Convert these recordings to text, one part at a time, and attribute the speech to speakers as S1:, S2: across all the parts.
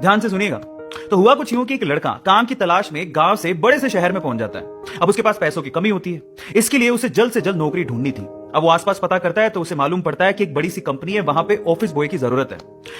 S1: ध्यान से सुनिएगा। तो हुआ कुछ यूं कि एक लड़का काम की तलाश में गांव से बड़े से शहर में पहुंच जाता है। अब उसके पास पैसों की कमी होती है, इसके लिए उसे जल्द से जल्द नौकरी ढूंढनी थी। अब वो आसपास पता करता है तो उसे मालूम पड़ता है कि एक बड़ी सी कंपनी है, वहां पे ऑफिस बॉय की जरूरत है।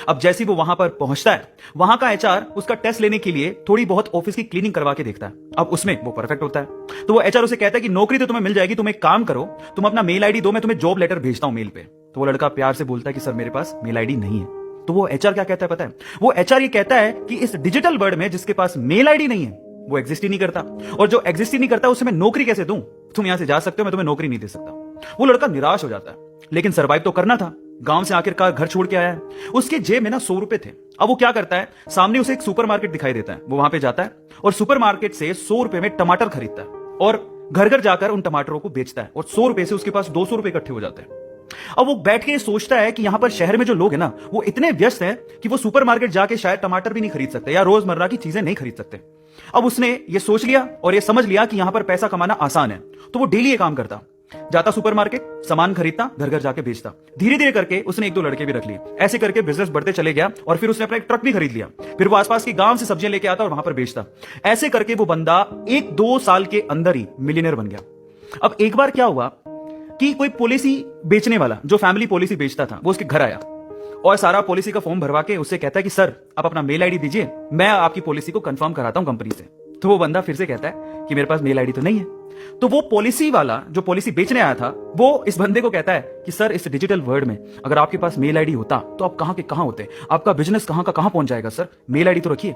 S1: अब जैसे वो वहां पर पहुंचता है, वहां का एचआर उसका टेस्ट लेने के लिए थोड़ी बहुत ऑफिस की क्लीनिंग करवा के देखता है। अब उसमें वो परफेक्ट होता है तो वो एचआर उसे कहता है कि नौकरी तो तुम्हें मिल जाएगी, तुम एक काम करो, तुम अपना मेल आईडी दो, मैं तुम्हें जॉब लेटर भेजता हूं मेल पे। तो वो लड़का प्यार से बोलता है कि सर मेरे पास मेल आईडी नहीं है। तो वो एचआर क्या कहता है पता है? वो एचआर ये कहता है कि इस डिजिटल वर्ल्ड में जिसके पास मेल आईडी नहीं है वो एग्जिस्ट ही नहीं करता, और जो एग्जिस्ट ही नहीं करता उसे मैं नौकरी कैसे दूं? तुम यहां से जा सकते हो, मैं तुम्हें नौकरी नहीं दे सकता। वो लड़का निराश हो जाता है, लेकिन सर्वाइव तो करना था। गांव से आखिरकार घर छोड़ के आया है, उसके जेब में ना 100 रुपए थे। अब वो क्या करता है, सामने उसे एक सुपरमार्केट दिखाई देता है, वो वहां पे जाता है और सुपरमार्केट से 100 रुपए में टमाटर खरीदता है और घर घर जाकर उन टमाटरों को बेचता है, और 100 रुपए से उसके पास 200 रुपए इकट्ठे हो जाते हैं। अब वो बैठ के सोचता है कि यहां पर शहर में जो लोग हैं ना, वो इतने व्यस्त हैं कि वो सुपरमार्केट जाके शायद टमाटर भी नहीं खरीद सकते या रोजमर्रा की चीजें नहीं खरीद सकते। अब उसने ये सोच लिया और ये समझ लिया कि यहां पर पैसा कमाना आसान है, तो वो डेली ये काम करता, जाता सुपरमार्केट, सामान खरीदता, घर घर जाके बेचता। धीरे धीरे करके उसने 1-2 लड़के भी रख लिए। ऐसे करके बिजनेस बढ़ते चले गया और फिर उसने अपना एक ट्रक भी खरीद लिया। फिर वो आसपास के गांव से सब्जियां लेके आता और वहां पर बेचता। ऐसे करके वो बंदा 1-2 साल के अंदर ही मिलियनर बन गया। अब एक बार क्या हुआ कि कोई पॉलिसी बेचने वाला, जो फैमिली पॉलिसी बेचता था, वो उसके घर आया और सारा पॉलिसी का फॉर्म भरवा के उससे कहता है कि सर आप अपना मेल आईडी दीजिए, मैं आपकी पॉलिसी को कंफर्म कराता हूं कंपनी से। तो वो बंदा फिर से कहता है कि मेरे पास मेल आईडी तो नहीं है। तो वो पॉलिसी वाला जो पॉलिसी बेचने आया था, वो इस बंदे को कहता है कि सर इस डिजिटल वर्ल्ड में अगर आपके पास मेल आईडी होता तो आप कहां के कहां होते, आपका बिजनेस कहां का कहां पहुंच जाएगा, सर मेल आईडी तो रखिए।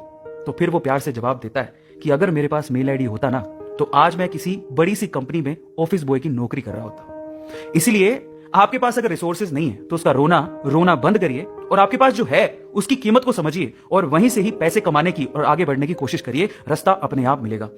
S1: तो फिर वो प्यार से जवाब देता है कि अगर मेरे पास मेल आईडी होता ना, तो आज मैं किसी बड़ी सी कंपनी में ऑफिस बॉय की नौकरी कर रहा होता। इसलिए आपके पास अगर रिसोर्सेज नहीं है तो उसका रोना बंद करिए और आपके पास जो है उसकी कीमत को समझिए और वहीं से ही पैसे कमाने की और आगे बढ़ने की कोशिश करिए। रास्ता अपने आप मिलेगा।